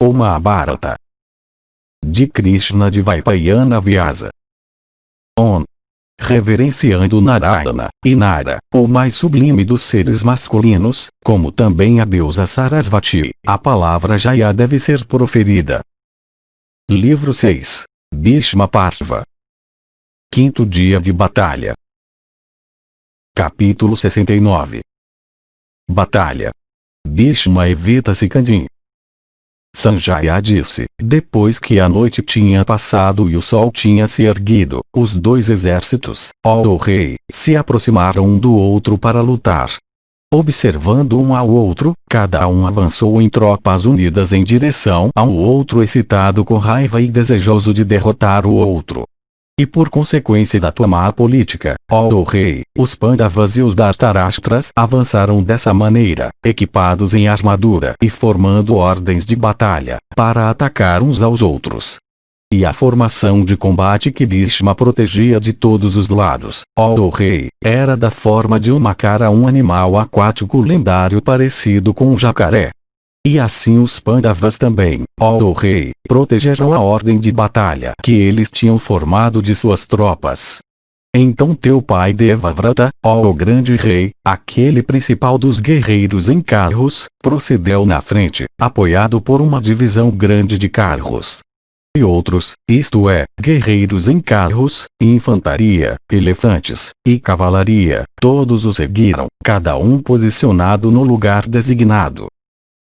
O Mahabharata. De Krishna de Vaipayana Vyasa. On. Reverenciando Narayana, e Nara, o mais sublime dos seres masculinos, como também a deusa Sarasvati, a palavra Jaya deve ser proferida. Livro 6. Bhishma Parva. Quinto dia de batalha. Capítulo 69. Batalha. Bhishma evita Sikandin. Sanjaya disse, depois que a noite tinha passado e o sol tinha se erguido, os dois exércitos, ó rei, se aproximaram um do outro para lutar. Observando um ao outro, cada um avançou em tropas unidas em direção ao outro, excitado com raiva e desejoso de derrotar o outro. E por consequência da tua má política, ó rei, os Pandavas e os Dhritarashtra avançaram dessa maneira, equipados em armadura e formando ordens de batalha, para atacar uns aos outros. E a formação de combate que Bhishma protegia de todos os lados, ó rei, era da forma de um macara, um animal aquático lendário parecido com um jacaré. E assim os Pandavas também, ó rei, protegeram a ordem de batalha que eles tinham formado de suas tropas. Então teu pai Devavrata, ó grande rei, aquele principal dos guerreiros em carros, procedeu na frente, apoiado por uma divisão grande de carros. E outros, isto é, guerreiros em carros, infantaria, elefantes, e cavalaria, todos o seguiram, cada um posicionado no lugar designado.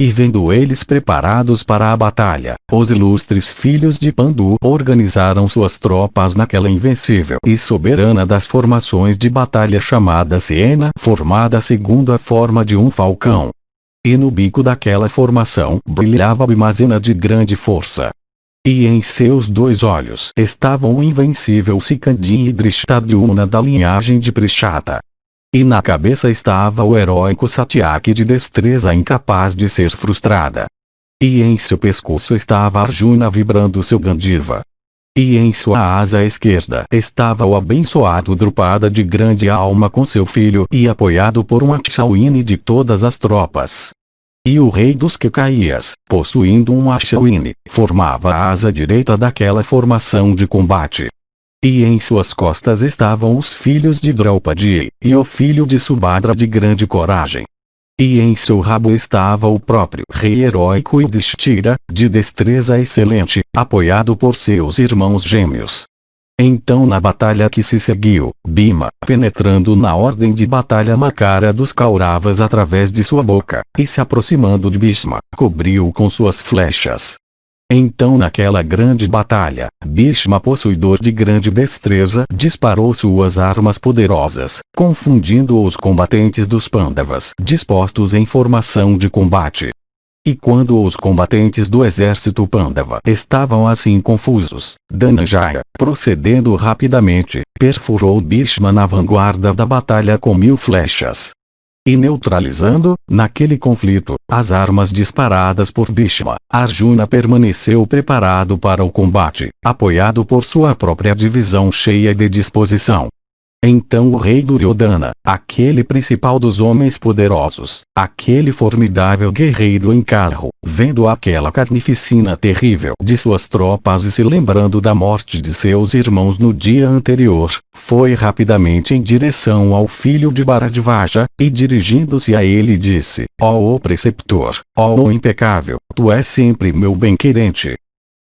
E vendo eles preparados para a batalha, os ilustres filhos de Pandu organizaram suas tropas naquela invencível e soberana das formações de batalha chamada Siena, formada segundo a forma de um falcão. E no bico daquela formação brilhava Bhimazena de grande força. E em seus dois olhos estavam o invencível Sikandin e Drishtadyumna da linhagem de Prishata. E na cabeça estava o heróico Satyaki de destreza incapaz de ser frustrada. E em seu pescoço estava Arjuna vibrando seu Gandiva. E em sua asa esquerda estava o abençoado Drupada de grande alma com seu filho e apoiado por um Akshauhini de todas as tropas. E o rei dos Kekaias, possuindo um Akshauhini, formava a asa direita daquela formação de combate. E em suas costas estavam os filhos de Draupadi, e o filho de Subhadra de grande coragem. E em seu rabo estava o próprio rei heróico Yudhishthira, de destreza excelente, apoiado por seus irmãos gêmeos. Então na batalha que se seguiu, Bhima, penetrando na ordem de batalha Makara dos Kauravas através de sua boca, e se aproximando de Bhishma, cobriu-o com suas flechas. Então naquela grande batalha, Bhishma, possuidor de grande destreza, disparou suas armas poderosas, confundindo os combatentes dos Pandavas dispostos em formação de combate. E quando os combatentes do exército Pandava estavam assim confusos, Dhananjaya, procedendo rapidamente, perfurou Bhishma na vanguarda da batalha com 1000 flechas. E neutralizando, naquele conflito, as armas disparadas por Bhishma, Arjuna permaneceu preparado para o combate, apoiado por sua própria divisão cheia de disposição. Então o rei Duryodhana, aquele principal dos homens poderosos, aquele formidável guerreiro em carro, vendo aquela carnificina terrível de suas tropas e se lembrando da morte de seus irmãos no dia anterior, foi rapidamente em direção ao filho de Bharadvaja, e dirigindo-se a ele disse, ó preceptor, ó impecável, tu és sempre meu bem-querente.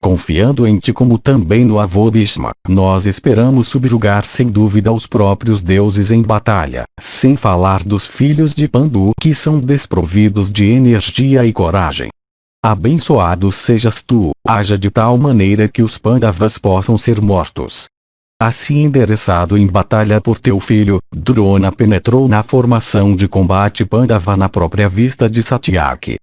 Confiando em ti como também no avô Bhishma, nós esperamos subjugar sem dúvida os próprios deuses em batalha, sem falar dos filhos de Pandu que são desprovidos de energia e coragem. Abençoado sejas tu, haja de tal maneira que os Pandavas possam ser mortos. Assim endereçado em batalha por teu filho, Drona penetrou na formação de combate Pandava na própria vista de Satyaki.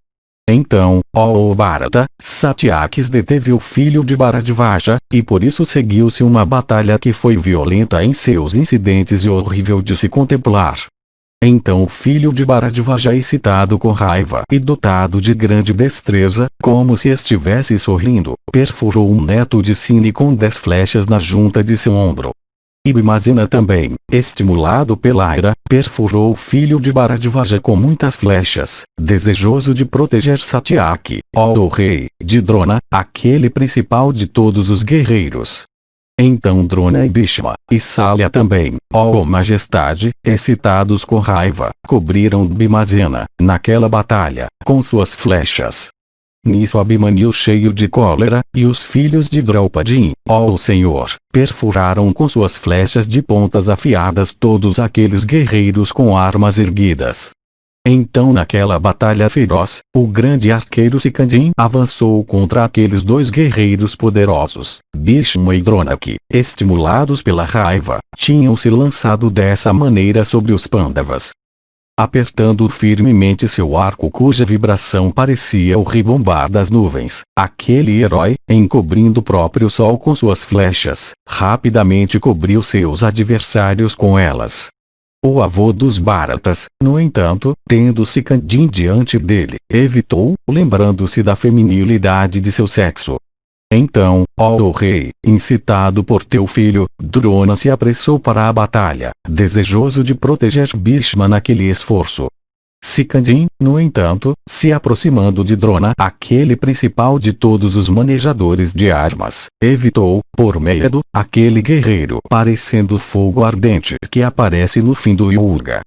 Então, ó Bharata, Satyakis deteve o filho de Bharadvaja, e por isso seguiu-se uma batalha que foi violenta em seus incidentes e horrível de se contemplar. Então o filho de Bharadvaja, excitado com raiva e dotado de grande destreza, como se estivesse sorrindo, perfurou um neto de Sini com 10 flechas na junta de seu ombro. E Bhimazena também, estimulado pela ira, perfurou o filho de Bharadvaja com muitas flechas, desejoso de proteger Satyaki, ó rei, de Drona, aquele principal de todos os guerreiros. Então Drona e Bhishma, e Salya também, ó majestade, excitados com raiva, cobriram Bhimazena, naquela batalha, com suas flechas. Nisso Abhimanyu, cheio de cólera, e os filhos de Draupadi, ó senhor, perfuraram com suas flechas de pontas afiadas todos aqueles guerreiros com armas erguidas. Então naquela batalha feroz, o grande arqueiro Sikandin avançou contra aqueles dois guerreiros poderosos, Bhishma e Drona, que, estimulados pela raiva, tinham se lançado dessa maneira sobre os Pandavas. Apertando firmemente seu arco, cuja vibração parecia o ribombar das nuvens, aquele herói, encobrindo o próprio sol com suas flechas, rapidamente cobriu seus adversários com elas. O avô dos Bharatas, no entanto, tendo Sikandin diante dele, evitou, lembrando-se da feminilidade de seu sexo. Então, ó rei, incitado por teu filho, Drona se apressou para a batalha, desejoso de proteger Bhishma naquele esforço. Sikandin, no entanto, se aproximando de Drona, aquele principal de todos os manejadores de armas, evitou, por medo, aquele guerreiro parecendo fogo ardente que aparece no fim do Yuga.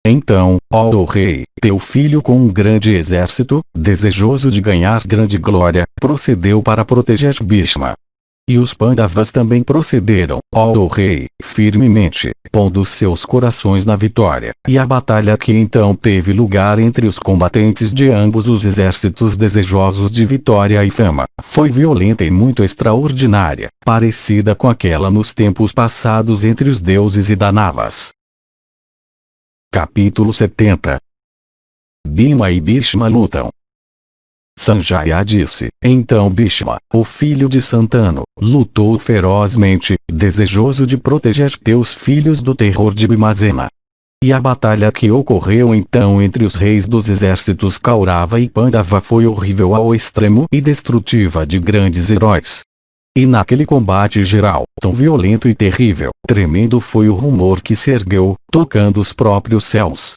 Então, ó rei, teu filho com um grande exército, desejoso de ganhar grande glória, procedeu para proteger Bhishma. E os Pandavas também procederam, ó rei, firmemente, pondo seus corações na vitória, e a batalha que então teve lugar entre os combatentes de ambos os exércitos desejosos de vitória e fama, foi violenta e muito extraordinária, parecida com aquela nos tempos passados entre os deuses e Danavas. Capítulo 70. Bhima e Bhishma lutam. Sanjaya disse, então Bhishma, o filho de Santanu, lutou ferozmente, desejoso de proteger teus filhos do terror de Bhimazena. E a batalha que ocorreu então entre os reis dos exércitos Kaurava e Pandava foi horrível ao extremo e destrutiva de grandes heróis. E naquele combate geral, tão violento e terrível, tremendo foi o rumor que se ergueu, tocando os próprios céus.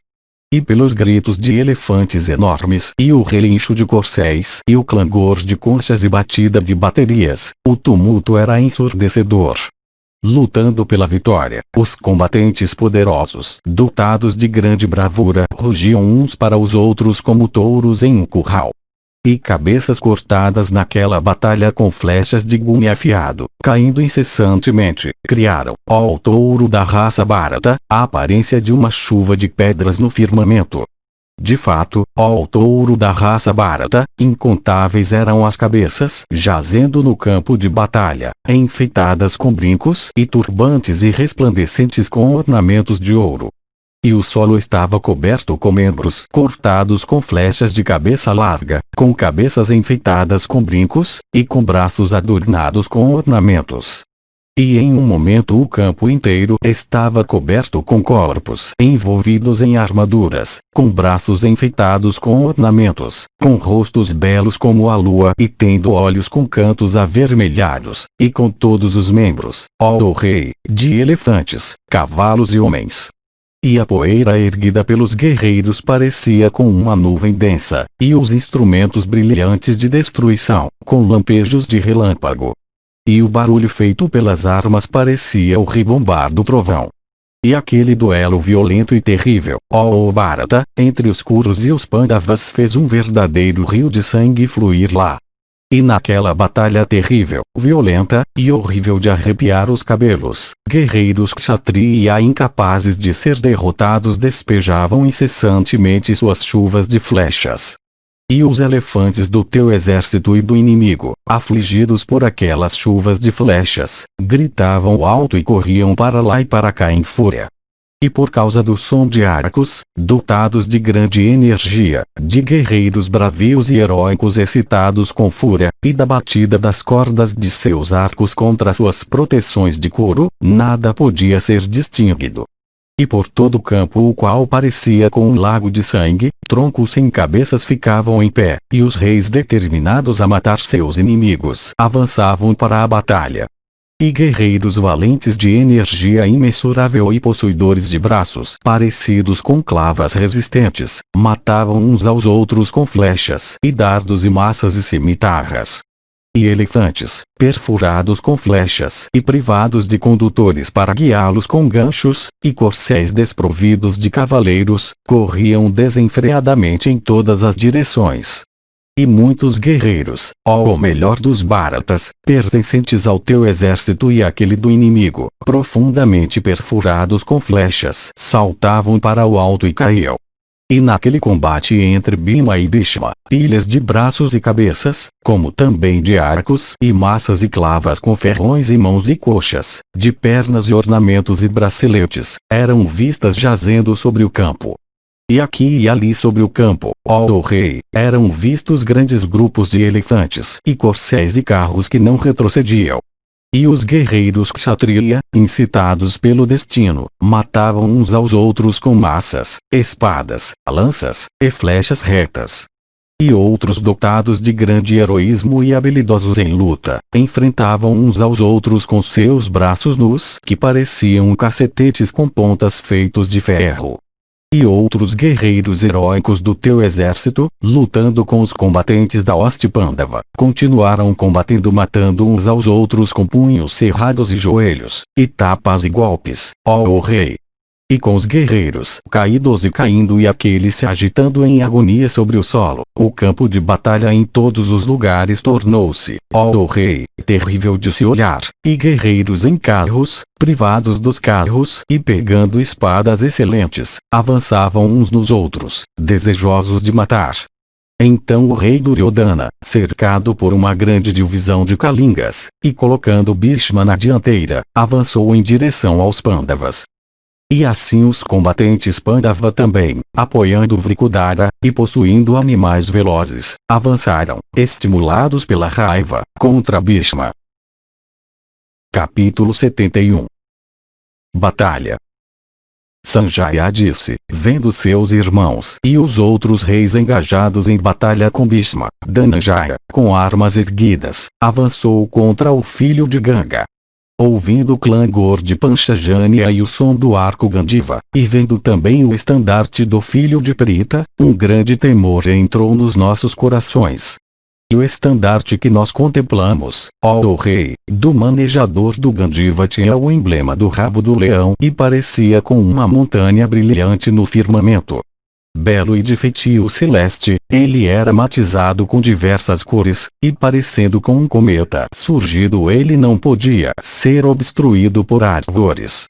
E pelos gritos de elefantes enormes e o relincho de corcéis e o clangor de conchas e batida de baterias, o tumulto era ensurdecedor. Lutando pela vitória, os combatentes poderosos, dotados de grande bravura, rugiam uns para os outros como touros em um curral. E cabeças cortadas naquela batalha com flechas de gume afiado, caindo incessantemente, criaram, ó touro da raça Bharata, a aparência de uma chuva de pedras no firmamento. De fato, ó touro da raça Bharata, incontáveis eram as cabeças jazendo no campo de batalha, enfeitadas com brincos e turbantes e resplandecentes com ornamentos de ouro. E o solo estava coberto com membros cortados com flechas de cabeça larga, com cabeças enfeitadas com brincos, e com braços adornados com ornamentos. E em um momento o campo inteiro estava coberto com corpos envolvidos em armaduras, com braços enfeitados com ornamentos, com rostos belos como a lua e tendo olhos com cantos avermelhados, e com todos os membros, ó rei, de elefantes, cavalos e homens. E a poeira erguida pelos guerreiros parecia com uma nuvem densa, e os instrumentos brilhantes de destruição, com lampejos de relâmpago. E o barulho feito pelas armas parecia o ribombar do trovão. E aquele duelo violento e terrível, ó Bharata, entre os Kurus e os Pandavas fez um verdadeiro rio de sangue fluir lá. E naquela batalha terrível, violenta, e horrível de arrepiar os cabelos, guerreiros Kshatriya incapazes de ser derrotados despejavam incessantemente suas chuvas de flechas. E os elefantes do teu exército e do inimigo, afligidos por aquelas chuvas de flechas, gritavam alto e corriam para lá e para cá em fúria. E por causa do som de arcos, dotados de grande energia, de guerreiros bravios e heróicos excitados com fúria, e da batida das cordas de seus arcos contra suas proteções de couro, nada podia ser distinguido. E por todo o campo, o qual parecia com um lago de sangue, troncos sem cabeças ficavam em pé, e os reis determinados a matar seus inimigos avançavam para a batalha. e guerreiros valentes de energia imensurável e possuidores de braços parecidos com clavas resistentes, matavam uns aos outros com flechas e dardos e maças e cimitarras. E elefantes, perfurados com flechas e privados de condutores para guiá-los com ganchos, e corcéis desprovidos de cavaleiros, corriam desenfreadamente em todas as direções. E muitos guerreiros, ou melhor dos Bharatas, pertencentes ao teu exército e àquele do inimigo, profundamente perfurados com flechas, saltavam para o alto e caíam. E naquele combate entre Bhima e Bhishma, pilhas de braços e cabeças, como também de arcos e maças e clavas com ferrões em mãos e coxas, de pernas e ornamentos e braceletes, eram vistas jazendo sobre o campo. E aqui e ali sobre o campo, ó rei, eram vistos grandes grupos de elefantes e corcéis e carros que não retrocediam. E os guerreiros kshatriya, incitados pelo destino, matavam uns aos outros com maças, espadas, lanças, e flechas retas. E outros dotados de grande heroísmo e habilidosos em luta, enfrentavam uns aos outros com seus braços nus que pareciam cacetetes com pontas feitos de ferro. E outros guerreiros heróicos do teu exército, lutando com os combatentes da hoste Pandava, continuaram combatendo matando uns aos outros com punhos cerrados e joelhos, e tapas e golpes, ó rei. E com os guerreiros caídos e caindo e aqueles se agitando em agonia sobre o solo, o campo de batalha em todos os lugares tornou-se, ó rei, terrível de se olhar, e guerreiros em carros, privados dos carros e pegando espadas excelentes, avançavam uns nos outros, desejosos de matar. Então o rei Duryodhana, cercado por uma grande divisão de Kalingas, e colocando Bhishma na dianteira, avançou em direção aos Pandavas. E assim os combatentes Pandava também, apoiando Vrikudara, e possuindo animais velozes, avançaram, estimulados pela raiva, contra Bhishma. Capítulo 71. Batalha. Sanjaya disse, vendo seus irmãos e os outros reis engajados em batalha com Bhishma, Dhananjaya, com armas erguidas, avançou contra o filho de Ganga. Ouvindo o clangor de Panchajanya e o som do arco Gandiva, e vendo também o estandarte do filho de Prita, um grande temor entrou nos nossos corações. E o estandarte que nós contemplamos, ó rei, do manejador do Gandiva tinha o emblema do rabo do leão e parecia com uma montanha brilhante no firmamento. Belo e de feitio celeste, ele era matizado com diversas cores, e parecendo com um cometa surgido ele não podia ser obstruído por árvores.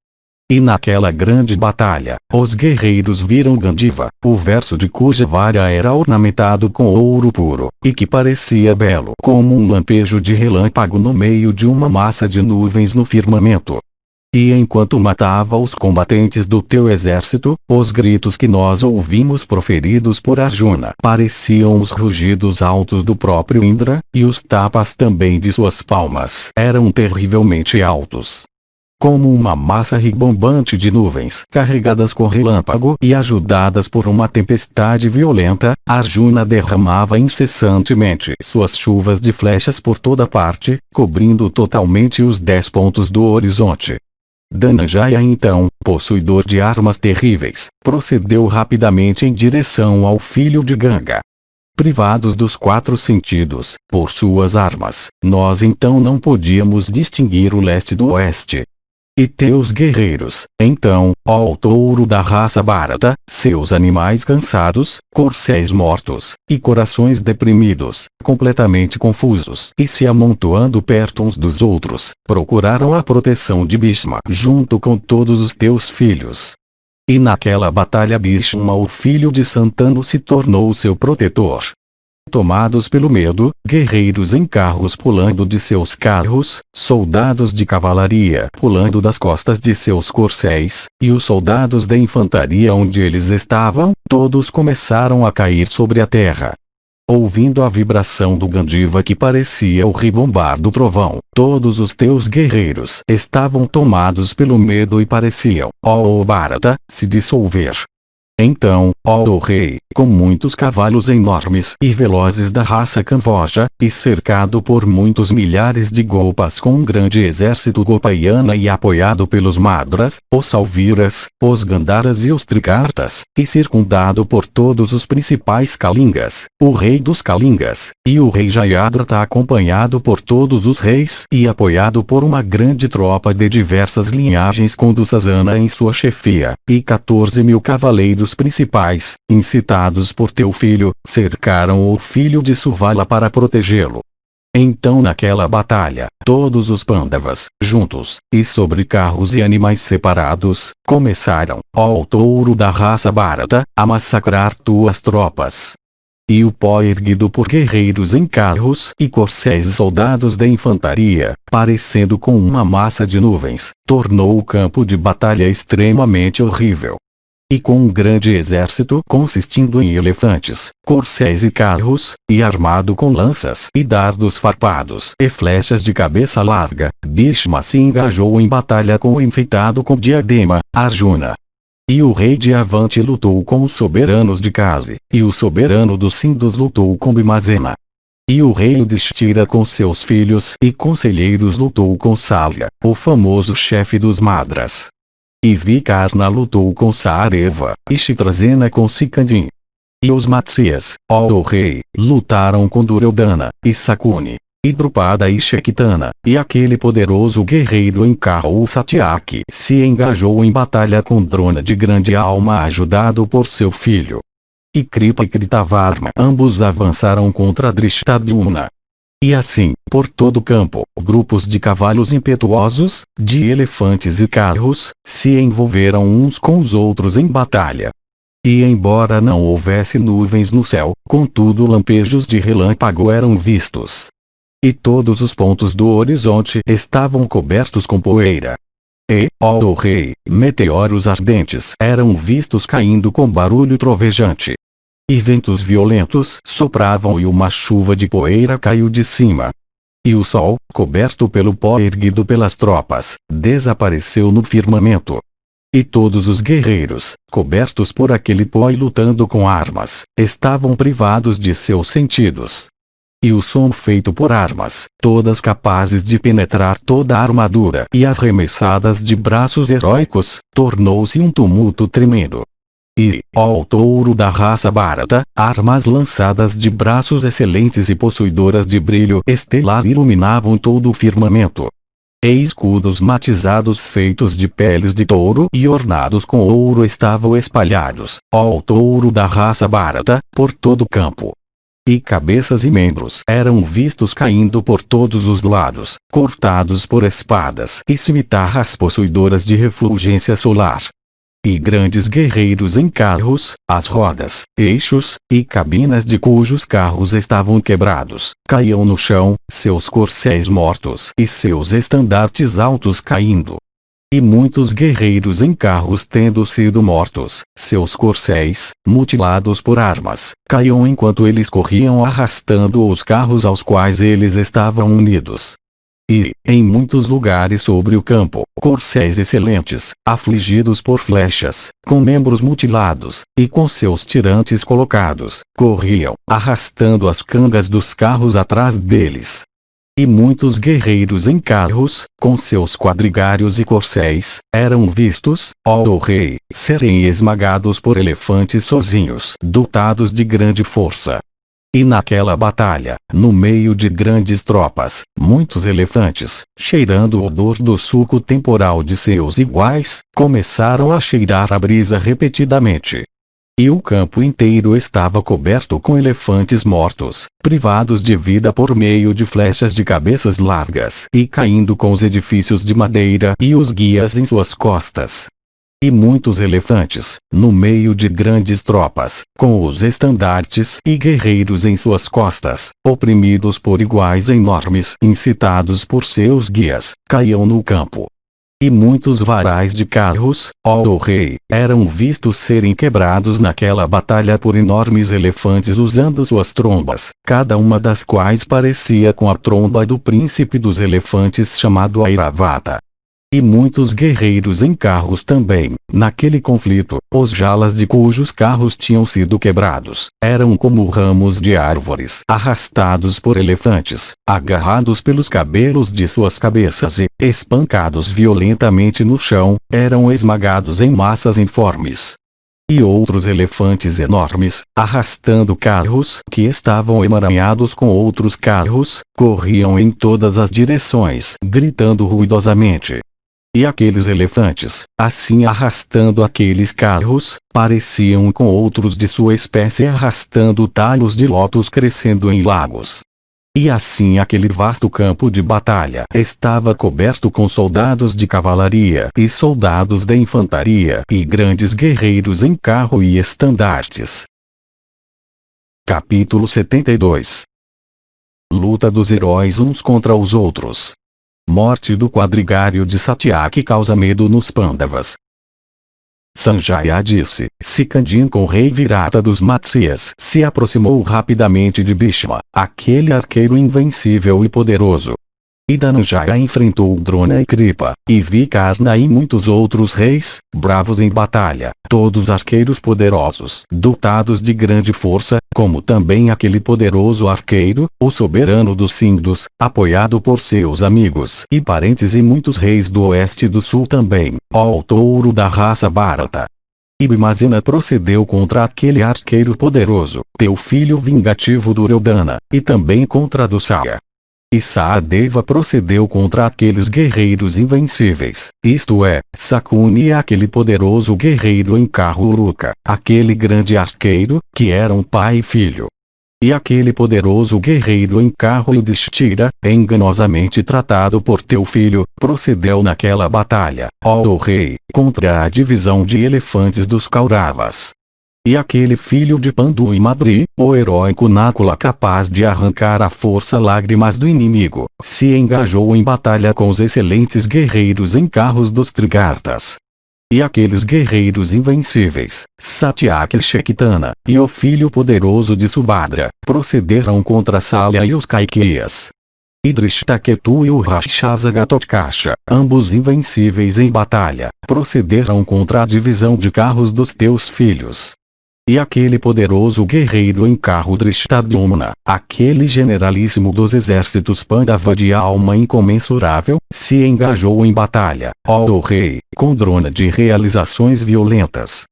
E naquela grande batalha, os guerreiros viram Gandiva, o verso de cuja vara era ornamentado com ouro puro, e que parecia belo como um lampejo de relâmpago no meio de uma massa de nuvens no firmamento. E enquanto matava os combatentes do teu exército, os gritos que nós ouvimos proferidos por Arjuna pareciam os rugidos altos do próprio Indra, e os tapas também de suas palmas eram terrivelmente altos. Como uma massa ribombante de nuvens carregadas com relâmpago e ajudadas por uma tempestade violenta, Arjuna derramava incessantemente suas chuvas de flechas por toda parte, cobrindo totalmente os 10 pontos do horizonte. Dhananjaya então, possuidor de armas terríveis, procedeu rapidamente em direção ao filho de Ganga. Privados dos 4 sentidos, por suas armas, nós então não podíamos distinguir o leste do oeste. E teus guerreiros, então, ó touro da raça Bharata, seus animais cansados, corcéis mortos, e corações deprimidos, completamente confusos e se amontoando perto uns dos outros, procuraram a proteção de Bhishma junto com todos os teus filhos. E naquela batalha Bhishma o filho de Santanu se tornou seu protetor. Tomados pelo medo, guerreiros em carros pulando de seus carros, soldados de cavalaria pulando das costas de seus corcéis, e os soldados da infantaria onde eles estavam, todos começaram a cair sobre a terra. Ouvindo a vibração do Gandiva que parecia o ribombar do trovão, todos os teus guerreiros estavam tomados pelo medo e pareciam, ó Bharata, se dissolver. Então, ó o rei, com muitos cavalos enormes e velozes da raça Camboja, e cercado por muitos milhares de golpas com um grande exército gopaiana e apoiado pelos Madras, os Salviras, os Gandharas e os Trikartas, e circundado por todos os principais Kalingas, o rei dos Kalingas, e o rei Jayadratha acompanhado por todos os reis e apoiado por uma grande tropa de diversas linhagens com Dussasana em sua chefia, e 14.000 cavaleiros principais, incitados por teu filho, cercaram o filho de Suvala para protegê-lo. Então naquela batalha, todos os Pandavas, juntos, e sobre carros e animais separados, começaram, ó touro da raça Bharata, a massacrar tuas tropas. E o pó erguido por guerreiros em carros e corcéis soldados de infantaria, parecendo com uma massa de nuvens, tornou o campo de batalha extremamente horrível. E com um grande exército consistindo em elefantes, corcéis e carros, e armado com lanças e dardos farpados e flechas de cabeça larga, Bhishma se engajou em batalha com o enfeitado com diadema, Arjuna. E o rei de Avanti lutou com os soberanos de Kasi, e o soberano dos Sindhus lutou com Bhimazena. E o rei Yudhishthira com seus filhos e conselheiros lutou com Salya, o famoso chefe dos Madras. E Vikarna lutou com Saareva, e Chitrasena com Sikandin. E os Matsyas, ó o rei, lutaram com Duryodhana, e Sakuni, e Drupada e Shakitana, e aquele poderoso guerreiro em carro Satyaki se engajou em batalha com Drona de grande alma ajudado por seu filho. E Kripa e Kritavarma ambos avançaram contra Drishtadyumna. E assim, por todo o campo, grupos de cavalos impetuosos, de elefantes e carros, se envolveram uns com os outros em batalha. E embora não houvesse nuvens no céu, contudo lampejos de relâmpago eram vistos. E todos os pontos do horizonte estavam cobertos com poeira. E, ó o rei, meteoros ardentes eram vistos caindo com barulho trovejante. E ventos violentos sopravam e uma chuva de poeira caiu de cima. E o sol, coberto pelo pó erguido pelas tropas, desapareceu no firmamento. E todos os guerreiros, cobertos por aquele pó e lutando com armas, estavam privados de seus sentidos. E o som feito por armas, todas capazes de penetrar toda a armadura e arremessadas de braços heróicos, tornou-se um tumulto tremendo. E, ó touro da raça Bharata, armas lançadas de braços excelentes e possuidoras de brilho estelar iluminavam todo o firmamento. E escudos matizados feitos de peles de touro e ornados com ouro estavam espalhados, ó touro da raça Bharata, por todo o campo. E cabeças e membros eram vistos caindo por todos os lados, cortados por espadas e cimitarras possuidoras de refulgência solar. E grandes guerreiros em carros, as rodas, eixos, e cabinas de cujos carros estavam quebrados, caíam no chão, seus corcéis mortos e seus estandartes altos caindo. E muitos guerreiros em carros tendo sido mortos, seus corcéis, mutilados por armas, caíam enquanto eles corriam arrastando os carros aos quais eles estavam unidos. E, em muitos lugares sobre o campo, corcéis excelentes, afligidos por flechas, com membros mutilados, e com seus tirantes colocados, corriam, arrastando as cangas dos carros atrás deles. E muitos guerreiros em carros, com seus quadrigários e corcéis, eram vistos, ó o rei, serem esmagados por elefantes sozinhos, dotados de grande força. E naquela batalha, no meio de grandes tropas, muitos elefantes, cheirando o odor do suco temporal de seus iguais, começaram a cheirar a brisa repetidamente. E o campo inteiro estava coberto com elefantes mortos, privados de vida por meio de flechas de cabeças largas e caindo com os edifícios de madeira e os guias em suas costas. E muitos elefantes, no meio de grandes tropas, com os estandartes e guerreiros em suas costas, oprimidos por iguais enormes, incitados por seus guias, caíam no campo. E muitos varais de carros, ó o rei, eram vistos serem quebrados naquela batalha por enormes elefantes usando suas trombas, cada uma das quais parecia com a tromba do príncipe dos elefantes chamado Airavata. E muitos guerreiros em carros também. Naquele conflito, os jalas de cujos carros tinham sido quebrados, eram como ramos de árvores arrastados por elefantes, agarrados pelos cabelos de suas cabeças e, espancados violentamente no chão, eram esmagados em massas informes. E outros elefantes enormes, arrastando carros que estavam emaranhados com outros carros, corriam em todas as direções, gritando ruidosamente. E aqueles elefantes, assim arrastando aqueles carros, pareciam com outros de sua espécie arrastando talhos de lótus crescendo em lagos. E assim aquele vasto campo de batalha estava coberto com soldados de cavalaria e soldados da infantaria e grandes guerreiros em carro e estandartes. Capítulo 72. Luta dos heróis uns contra os outros. Morte do quadrigário de Satyaki causa medo nos Pandavas. Sanjaya disse: Sikandin com o rei Virata dos Matsyas se aproximou rapidamente de Bhishma, aquele arqueiro invencível e poderoso. E Dhananjaya enfrentou Drona e Kripa, e Vikarna e muitos outros reis, bravos em batalha, todos arqueiros poderosos, dotados de grande força, como também aquele poderoso arqueiro, o soberano dos Sindhus, apoiado por seus amigos e parentes e muitos reis do oeste e do sul também, ó touro da raça Bharata. E Bhimazena procedeu contra aquele arqueiro poderoso, teu filho vingativo Duryodhana, e também contra Dusaya. E Sahadeva procedeu contra aqueles guerreiros invencíveis, isto é, Sakuni e aquele poderoso guerreiro em carro Uluka, aquele grande arqueiro, que eram pai e filho. E aquele poderoso guerreiro em carro Yudhishthira, enganosamente tratado por teu filho, procedeu naquela batalha, ó rei, contra a divisão de elefantes dos Kauravas. E aquele filho de Pandu e Madri, o heróico Nakula capaz de arrancar à força lágrimas do inimigo, se engajou em batalha com os excelentes guerreiros em carros dos Trigartas. E aqueles guerreiros invencíveis, Satyaki e Shakitana, e o filho poderoso de Subhadra, procederam contra Salya e os Kaikiyas. E Drishtaketu e o Rakshasa Ghatotkasha, ambos invencíveis em batalha, procederam contra a divisão de carros dos teus filhos. E aquele poderoso guerreiro em carro Drishtadyumna, aquele generalíssimo dos exércitos Pandava de alma incomensurável, se engajou em batalha, ó rei, com Drona de realizações violentas.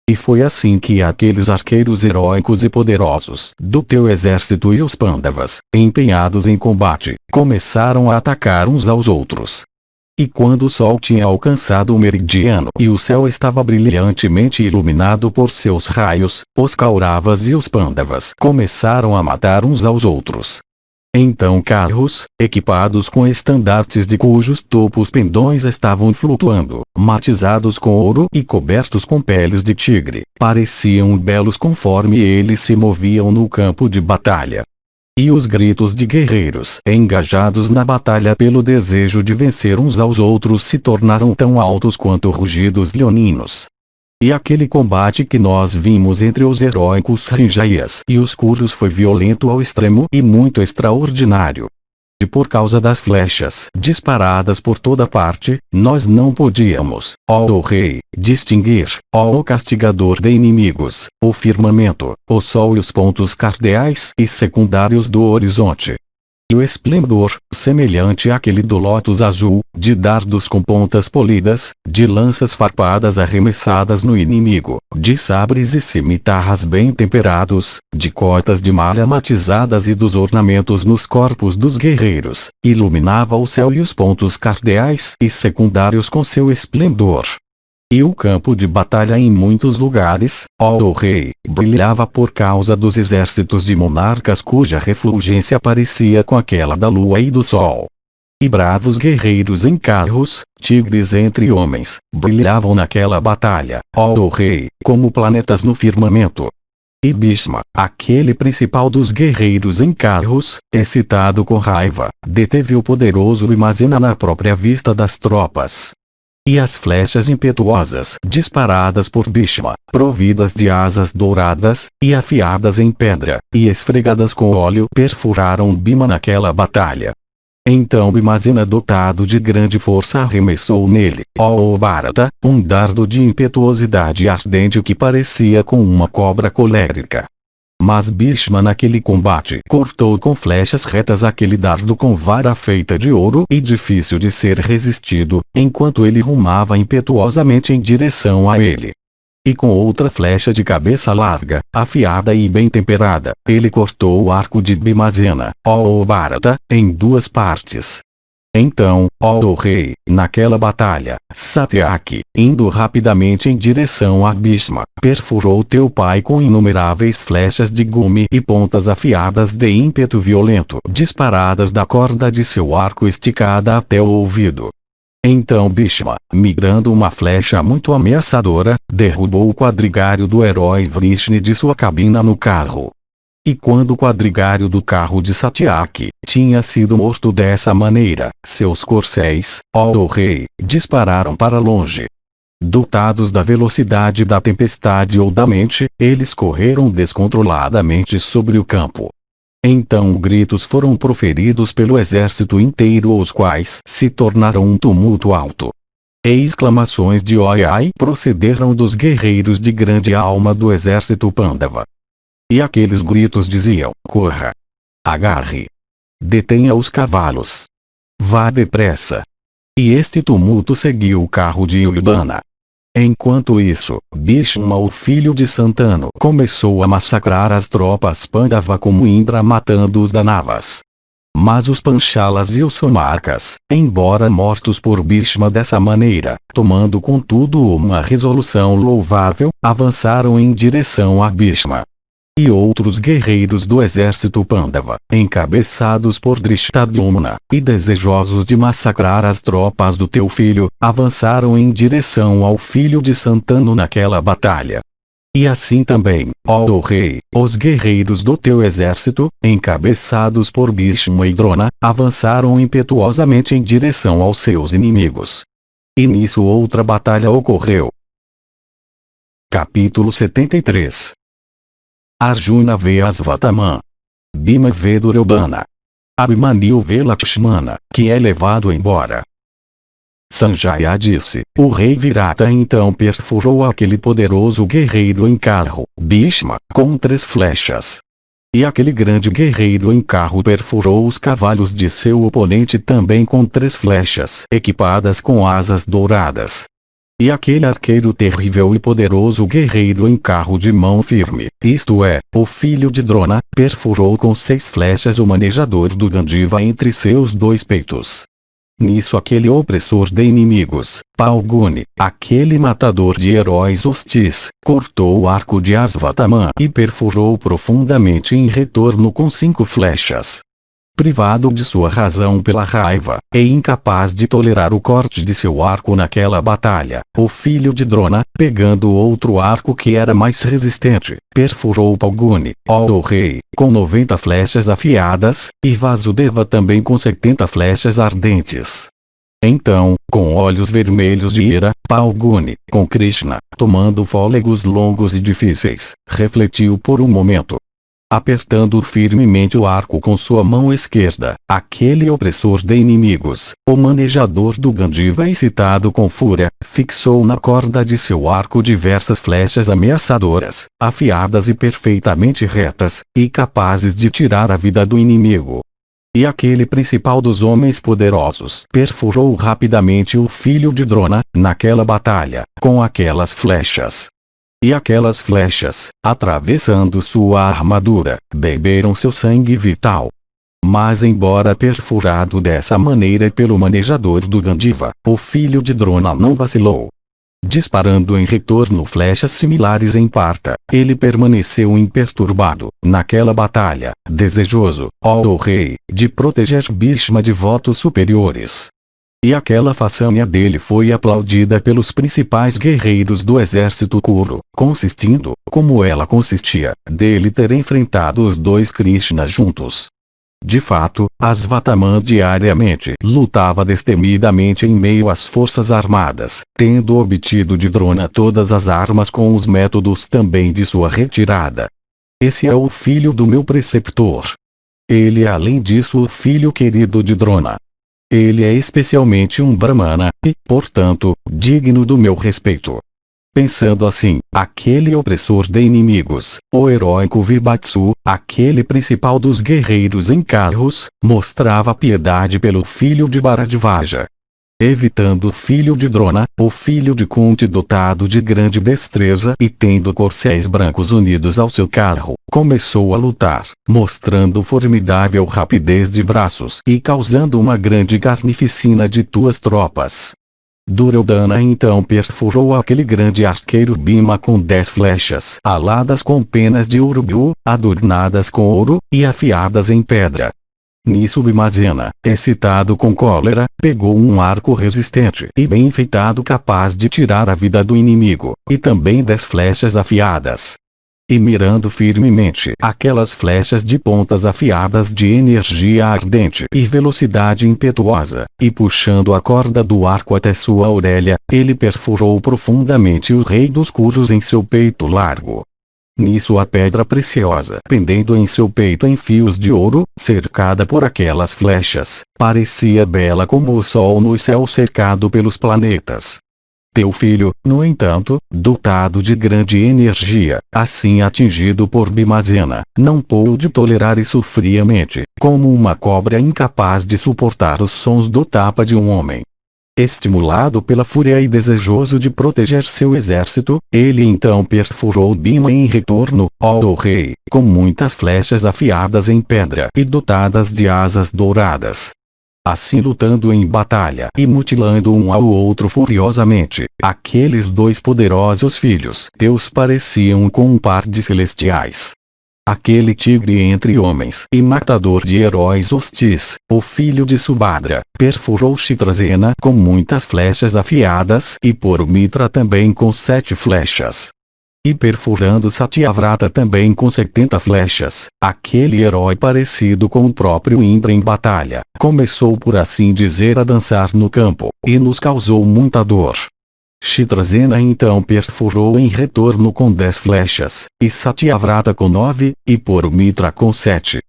E foi assim que aqueles arqueiros heróicos e poderosos do teu exército e os Pandavas, empenhados em combate, começaram a atacar uns aos outros. E quando o sol tinha alcançado o meridiano e o céu estava brilhantemente iluminado por seus raios, os Kauravas e os Pandavas começaram a matar uns aos outros. Então carros, equipados com estandartes de cujos topos pendões estavam flutuando, matizados com ouro e cobertos com peles de tigre, pareciam belos conforme eles se moviam no campo de batalha. E os gritos de guerreiros engajados na batalha pelo desejo de vencer uns aos outros se tornaram tão altos quanto rugidos leoninos. E aquele combate que nós vimos entre os heróicos Sanjayas e os Kurus foi violento ao extremo e muito extraordinário. E por causa das flechas disparadas por toda parte, nós não podíamos, ó rei, distinguir, ó castigador de inimigos, o firmamento, o sol e os pontos cardeais e secundários do horizonte. E o esplendor, semelhante àquele do lótus azul, de dardos com pontas polidas, de lanças farpadas arremessadas no inimigo, de sabres e cimitarras bem temperados, de cotas de malha matizadas e dos ornamentos nos corpos dos guerreiros, iluminava o céu e os pontos cardeais e secundários com seu esplendor. E o campo de batalha em muitos lugares, ó rei, brilhava por causa dos exércitos de monarcas cuja refulgência parecia com aquela da lua e do sol. E bravos guerreiros em carros, tigres entre homens, brilhavam naquela batalha, ó rei, como planetas no firmamento. E Bhishma, aquele principal dos guerreiros em carros, excitado com raiva, deteve o poderoso Bhimazena na própria vista das tropas. E as flechas impetuosas disparadas por Bhishma, providas de asas douradas, e afiadas em pedra, e esfregadas com óleo perfuraram Bhima naquela batalha. Então Bhimazena, dotado de grande força, arremessou nele, ó Bharata, um dardo de impetuosidade ardente que parecia com uma cobra colérica. Mas Bhishma naquele combate cortou com flechas retas aquele dardo com vara feita de ouro e difícil de ser resistido, enquanto ele rumava impetuosamente em direção a ele. E com outra flecha de cabeça larga, afiada e bem temperada, ele cortou o arco de Bhimazena, ó Bharata, em duas partes. Então, ó rei, naquela batalha, Satyaki, indo rapidamente em direção a Bhishma, perfurou teu pai com inumeráveis flechas de gume e pontas afiadas de ímpeto violento, disparadas da corda de seu arco esticada até o ouvido. Então Bhishma, migrando uma flecha muito ameaçadora, derrubou o quadrigário do herói Vrishni de sua cabina no carro. E quando o quadrigário do carro de Satyaki tinha sido morto dessa maneira, seus corcéis, ó rei, dispararam para longe. Dotados da velocidade da tempestade ou da mente, eles correram descontroladamente sobre o campo. Então gritos foram proferidos pelo exército inteiro, os quais se tornaram um tumulto alto. E exclamações de oi ai procederam dos guerreiros de grande alma do exército Pandava. E aqueles gritos diziam: corra! Agarre! Detenha os cavalos! Vá depressa! E este tumulto seguiu o carro de Yudhana. Enquanto isso, Bhishma, o filho de Santanu, começou a massacrar as tropas Pandava como Indra matando os Danavas. Mas os Panchalas e os Somarkas, embora mortos por Bhishma dessa maneira, tomando contudo uma resolução louvável, avançaram em direção a Bhishma. E outros guerreiros do exército Pandava, encabeçados por Drishtadyumna, e desejosos de massacrar as tropas do teu filho, avançaram em direção ao filho de Santanu naquela batalha. E assim também, ó rei, os guerreiros do teu exército, encabeçados por Bhishma e Drona, avançaram impetuosamente em direção aos seus inimigos. E nisso outra batalha ocorreu. Capítulo 73. Arjuna vê Asvatthama. Bhima vê Duryodhana. Abhimanyu vê Lakshmana, que é levado embora. Sanjaya disse: o rei Virata então perfurou aquele poderoso guerreiro em carro, Bhishma, com 3 flechas. E aquele grande guerreiro em carro perfurou os cavalos de seu oponente também com 3 flechas equipadas com asas douradas. E aquele arqueiro terrível e poderoso guerreiro em carro de mão firme, isto é, o filho de Drona, perfurou com 6 flechas o manejador do Gandiva entre seus 2 peitos. Nisso aquele opressor de inimigos, Palguni, aquele matador de heróis hostis, cortou o arco de Asvatthama e perfurou profundamente em retorno com 5 flechas. Privado de sua razão pela raiva, e incapaz de tolerar o corte de seu arco naquela batalha, o filho de Drona, pegando outro arco que era mais resistente, perfurou Palguni, ó rei, com 90 flechas afiadas, e Vasudeva também com 70 flechas ardentes. Então, com olhos vermelhos de ira, Palguni, com Krishna, tomando fôlegos longos e difíceis, refletiu por um momento. Apertando firmemente o arco com sua mão esquerda, aquele opressor de inimigos, o manejador do Gandiva excitado com fúria, fixou na corda de seu arco diversas flechas ameaçadoras, afiadas e perfeitamente retas, e capazes de tirar a vida do inimigo. E aquele principal dos homens poderosos perfurou rapidamente o filho de Drona, naquela batalha, com aquelas flechas. E aquelas flechas, atravessando sua armadura, beberam seu sangue vital. Mas embora perfurado dessa maneira pelo manejador do Gandiva, o filho de Drona não vacilou. Disparando em retorno flechas similares em Partha, ele permaneceu imperturbado, naquela batalha, desejoso, ó rei, de proteger Bhishma de votos superiores. E aquela façanha dele foi aplaudida pelos principais guerreiros do exército Kuru, consistindo, como ela consistia, dele ter enfrentado os 2 Krishnas juntos. De fato, Asvatthama diariamente lutava destemidamente em meio às forças armadas, tendo obtido de Drona todas as armas com os métodos também de sua retirada. Esse é o filho do meu preceptor. Ele é além disso o filho querido de Drona. Ele é especialmente um Brahmana, e, portanto, digno do meu respeito. Pensando assim, aquele opressor de inimigos, o heróico Vibatsu, aquele principal dos guerreiros em carros, mostrava piedade pelo filho de Bharadvaja. Evitando o filho de Drona, o filho de Kunti dotado de grande destreza e tendo corcéis brancos unidos ao seu carro, começou a lutar, mostrando formidável rapidez de braços e causando uma grande carnificina de tuas tropas. Duryodhana então perfurou aquele grande arqueiro Bhima com 10 flechas aladas com penas de urubu, adornadas com ouro, e afiadas em pedra. Nisso Bhimazena, excitado com cólera, pegou um arco resistente e bem enfeitado capaz de tirar a vida do inimigo, e também 10 flechas afiadas. E mirando firmemente aquelas flechas de pontas afiadas de energia ardente e velocidade impetuosa, e puxando a corda do arco até sua orelha, ele perfurou profundamente o rei dos Kurus em seu peito largo. Nisso a pedra preciosa pendendo em seu peito em fios de ouro, cercada por aquelas flechas, parecia bela como o sol no céu cercado pelos planetas. Teu filho, no entanto, dotado de grande energia, assim atingido por Bhimazena, não pôde tolerar isso friamente, como uma cobra incapaz de suportar os sons do tapa de um homem. Estimulado pela fúria e desejoso de proteger seu exército, ele então perfurou Bhima em retorno, ó rei, com muitas flechas afiadas em pedra e dotadas de asas douradas. Assim lutando em batalha e mutilando um ao outro furiosamente, aqueles 2 poderosos filhos teus pareciam com um par de celestiais. Aquele tigre entre homens e matador de heróis hostis, o filho de Subhadra, perfurou Chitrasena com muitas flechas afiadas e Porumitra também com 7 flechas. E perfurando Satyavrata também com 70 flechas, aquele herói parecido com o próprio Indra em batalha, começou por assim dizer a dançar no campo, e nos causou muita dor. Chitrasena então perfurou em retorno com 10 flechas, e Satyavrata com 9, e Porumitra com 7.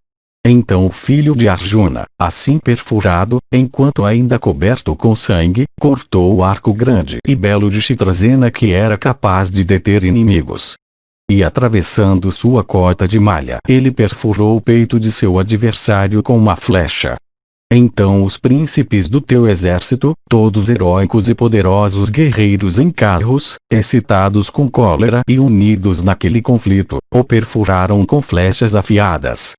Então o filho de Arjuna, assim perfurado, enquanto ainda coberto com sangue, cortou o arco grande e belo de Chitrasena que era capaz de deter inimigos. E atravessando sua cota de malha, ele perfurou o peito de seu adversário com uma flecha. Então os príncipes do teu exército, todos heróicos e poderosos guerreiros em carros, excitados com cólera e unidos naquele conflito, o perfuraram com flechas afiadas.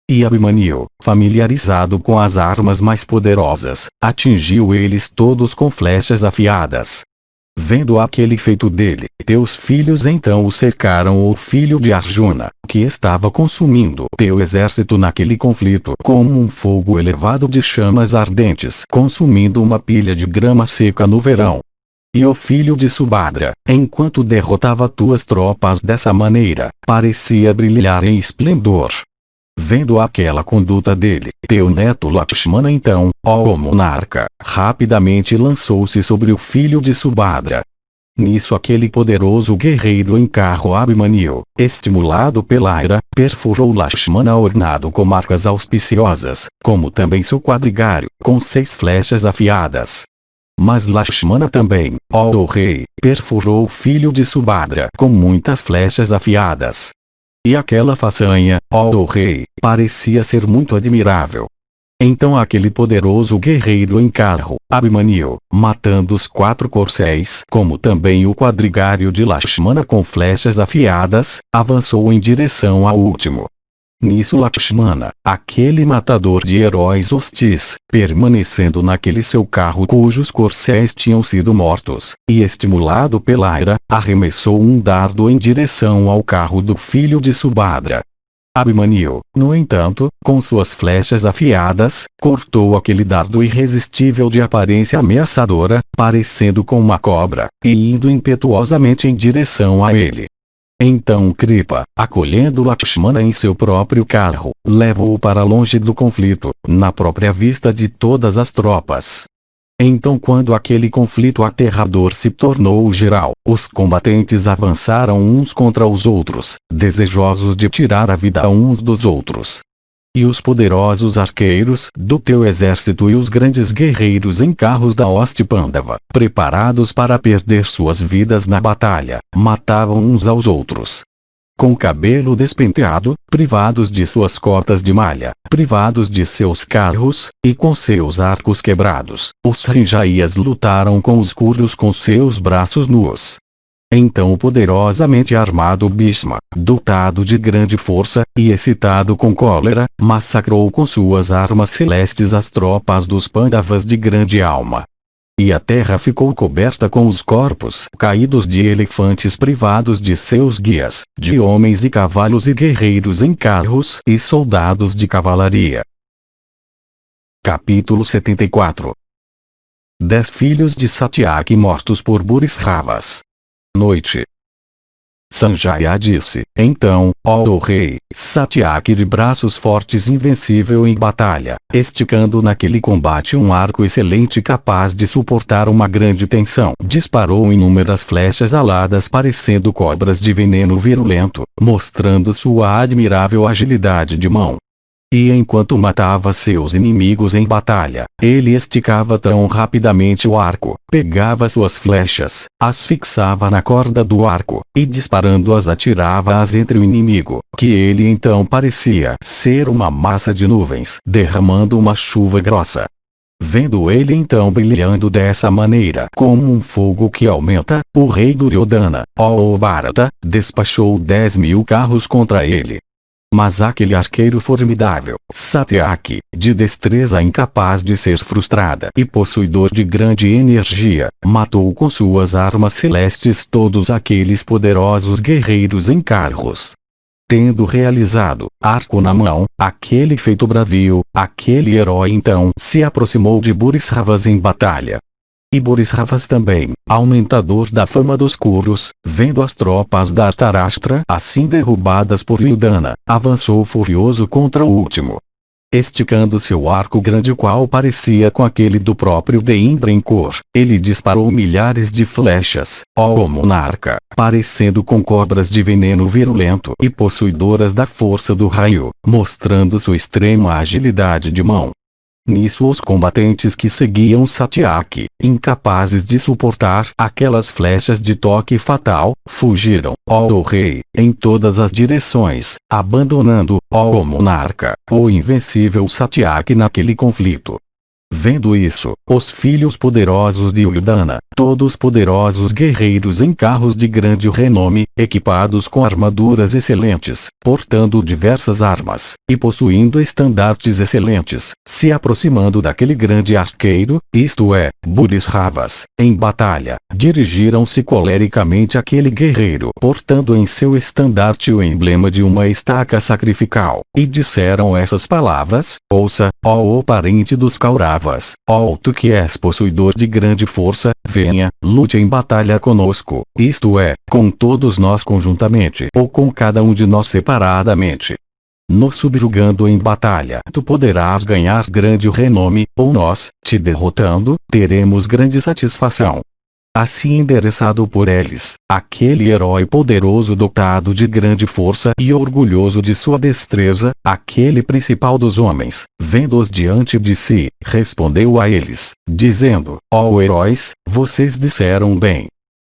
E Abhimanyu, familiarizado com as armas mais poderosas, atingiu eles todos com flechas afiadas. Vendo aquele feito dele, teus filhos então o cercaram o filho de Arjuna, que estava consumindo teu exército naquele conflito como um fogo elevado de chamas ardentes consumindo uma pilha de grama seca no verão. E o filho de Subhadra, enquanto derrotava tuas tropas dessa maneira, parecia brilhar em esplendor. Vendo aquela conduta dele, teu neto Lakshmana então, ó monarca, rapidamente lançou-se sobre o filho de Subhadra. Nisso aquele poderoso guerreiro em carro Abhimanyu, estimulado pela ira, perfurou Lakshmana ornado com marcas auspiciosas, como também seu quadrigário, com 6 flechas afiadas. Mas Lakshmana também, ó rei, perfurou o filho de Subhadra com muitas flechas afiadas. E aquela façanha, ó rei, parecia ser muito admirável. Então aquele poderoso guerreiro em carro, Abhimanyu, matando os 4 corcéis, como também o quadrigário de Lakshmana com flechas afiadas, avançou em direção ao último. Nisso Lakshmana, aquele matador de heróis hostis, permanecendo naquele seu carro cujos corcéis tinham sido mortos, e estimulado pela ira, arremessou um dardo em direção ao carro do filho de Subhadra. Abhimanyu, no entanto, com suas flechas afiadas, cortou aquele dardo irresistível de aparência ameaçadora, parecendo com uma cobra, e indo impetuosamente em direção a ele. Então Kripa, acolhendo Lakshmana em seu próprio carro, levou-o para longe do conflito, na própria vista de todas as tropas. Então quando aquele conflito aterrador se tornou geral, os combatentes avançaram uns contra os outros, desejosos de tirar a vida uns dos outros. E os poderosos arqueiros do teu exército e os grandes guerreiros em carros da hoste Pândava, preparados para perder suas vidas na batalha, matavam uns aos outros. Com cabelo despenteado, privados de suas cotas de malha, privados de seus carros, e com seus arcos quebrados, os Rinjaias lutaram com os curdos com seus braços nus. Então o poderosamente armado Bhishma, dotado de grande força, e excitado com cólera, massacrou com suas armas celestes as tropas dos Pandavas de grande alma. E a terra ficou coberta com os corpos caídos de elefantes privados de seus guias, de homens e cavalos e guerreiros em carros e soldados de cavalaria. Capítulo 74. 10 filhos de Satyaki mortos por Burisravas. Noite. Sanjaya disse: Então, ó rei, Satyaki de braços fortes invencível em batalha, esticando naquele combate um arco excelente capaz de suportar uma grande tensão, disparou inúmeras flechas aladas parecendo cobras de veneno virulento, mostrando sua admirável agilidade de mão. E enquanto matava seus inimigos em batalha, ele esticava tão rapidamente o arco, pegava suas flechas, as fixava na corda do arco, e disparando-as atirava-as entre o inimigo, que ele então parecia ser uma massa de nuvens, derramando uma chuva grossa. Vendo ele então brilhando dessa maneira como um fogo que aumenta, o rei Duryodhana, ó Bharata, despachou 10.000 carros contra ele. Mas aquele arqueiro formidável, Satyaki, de destreza incapaz de ser frustrada e possuidor de grande energia, matou com suas armas celestes todos aqueles poderosos guerreiros em carros. Tendo realizado, arco na mão, aquele feito bravio, aquele herói então se aproximou de Burisravas em batalha. E Burisravas também, aumentador da fama dos Kurus, vendo as tropas da Dhritarashtra assim derrubadas por Yudhana, avançou furioso contra o último. Esticando seu arco grande qual parecia com aquele do próprio Deindra em cor, ele disparou milhares de flechas, ó monarca, parecendo com cobras de veneno virulento e possuidoras da força do raio, mostrando sua extrema agilidade de mão. Nisso os combatentes que seguiam Satyaki, incapazes de suportar aquelas flechas de toque fatal, fugiram, ó rei, em todas as direções, abandonando, ó monarca, o invencível Satyaki naquele conflito. Vendo isso, os filhos poderosos de Yudhana, todos poderosos guerreiros em carros de grande renome, equipados com armaduras excelentes, portando diversas armas, e possuindo estandartes excelentes, se aproximando daquele grande arqueiro, isto é, Burisravas, em batalha, dirigiram-se colericamente àquele guerreiro, portando em seu estandarte o emblema de uma estaca sacrificial, e disseram essas palavras: Ouça, ó parente dos Kauravas, ó tu que és possuidor de grande força, venha, lute em batalha conosco, isto é, com todos nós conjuntamente ou com cada um de nós separadamente. Nos subjugando em batalha tu poderás ganhar grande renome, ou nós, te derrotando, teremos grande satisfação. Assim endereçado por eles, aquele herói poderoso dotado de grande força e orgulhoso de sua destreza, aquele principal dos homens, vendo-os diante de si, respondeu a eles, dizendo: ó heróis, vocês disseram bem.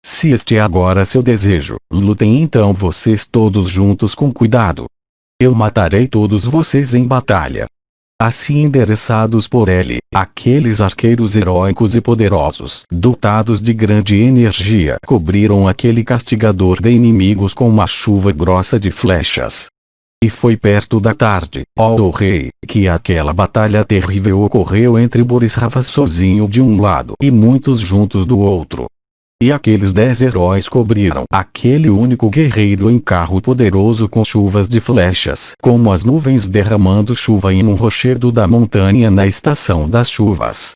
Se este é agora seu desejo, lutem então vocês todos juntos com cuidado. Eu matarei todos vocês em batalha. Assim endereçados por ele, aqueles arqueiros heróicos e poderosos, dotados de grande energia, cobriram aquele castigador de inimigos com uma chuva grossa de flechas. E foi perto da tarde, ó rei, que aquela batalha terrível ocorreu entre Burisravas sozinho de um lado e muitos juntos do outro. E aqueles 10 heróis cobriram aquele único guerreiro em carro poderoso com chuvas de flechas, como as nuvens derramando chuva em um rochedo da montanha na estação das chuvas.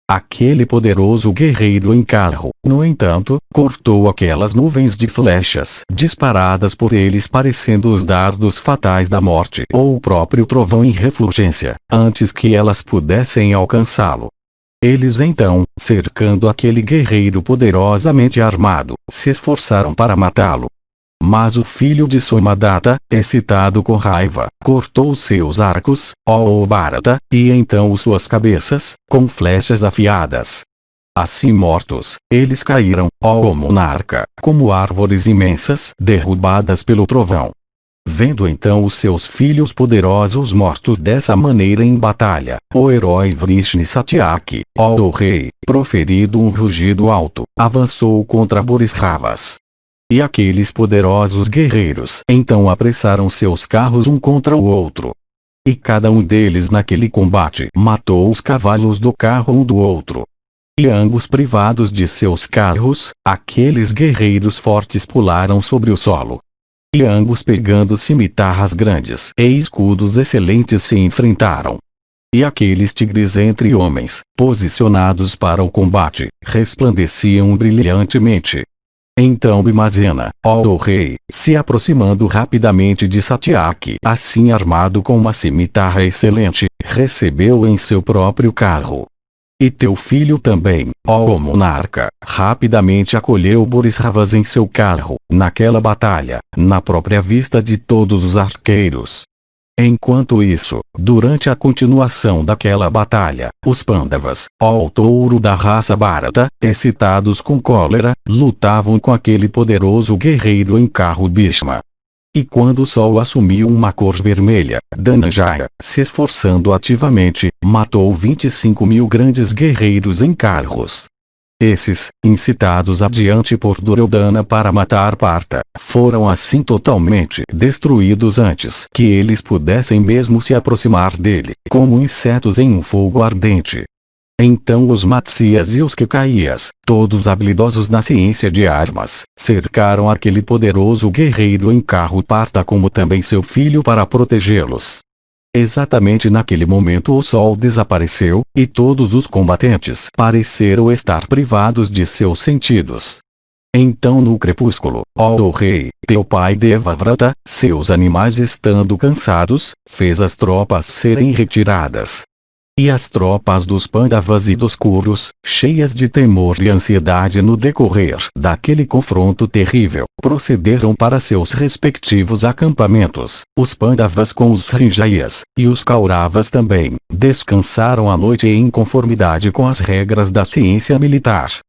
Aquele poderoso guerreiro em carro, no entanto, cortou aquelas nuvens de flechas disparadas por eles parecendo os dardos fatais da morte ou o próprio trovão em refulgência, antes que elas pudessem alcançá-lo. Eles então, cercando aquele guerreiro poderosamente armado, se esforçaram para matá-lo. Mas o filho de Somadatta, excitado com raiva, cortou seus arcos, ó Bharata, e então suas cabeças, com flechas afiadas. Assim mortos, eles caíram, ó monarca, como árvores imensas derrubadas pelo trovão. Vendo então os seus filhos poderosos mortos dessa maneira em batalha, o herói Vrishni Satyaki, ó rei, proferido um rugido alto, avançou contra Borisravas. E aqueles poderosos guerreiros então apressaram seus carros um contra o outro. E cada um deles naquele combate matou os cavalos do carro um do outro. E ambos privados de seus carros, aqueles guerreiros fortes pularam sobre o solo. E ambos pegando cimitarras grandes e escudos excelentes se enfrentaram. E aqueles tigres entre homens, posicionados para o combate, resplandeciam brilhantemente. Então Bhimazena, ó rei, se aproximando rapidamente de Satyaki, assim armado com uma cimitarra excelente, recebeu em seu próprio carro. E teu filho também, ó monarca, rapidamente acolheu Borisravas em seu carro, naquela batalha, na própria vista de todos os arqueiros. Enquanto isso, durante a continuação daquela batalha, os Pandavas, ó touro da raça Bharata, excitados com cólera, lutavam com aquele poderoso guerreiro em carro Bhishma. E quando o sol assumiu uma cor vermelha, Dhananjaya, se esforçando ativamente, matou 25.000 grandes guerreiros em carros. Esses, incitados adiante por Duryodhana para matar Partha, foram assim totalmente destruídos antes que eles pudessem mesmo se aproximar dele, como insetos em um fogo ardente. Então os Matsyas e os Kekayas, todos habilidosos na ciência de armas, cercaram aquele poderoso guerreiro em carro Partha como também seu filho para protegê-los. Exatamente naquele momento o sol desapareceu, e todos os combatentes pareceram estar privados de seus sentidos. Então no crepúsculo, ó rei, teu pai Devavrata, seus animais estando cansados, fez as tropas serem retiradas. E as tropas dos Pandavas e dos Kurus, cheias de temor e ansiedade no decorrer daquele confronto terrível, procederam para seus respectivos acampamentos. Os Pandavas com os Srinjayas, e os Kauravas também, descansaram a noite em conformidade com as regras da ciência militar.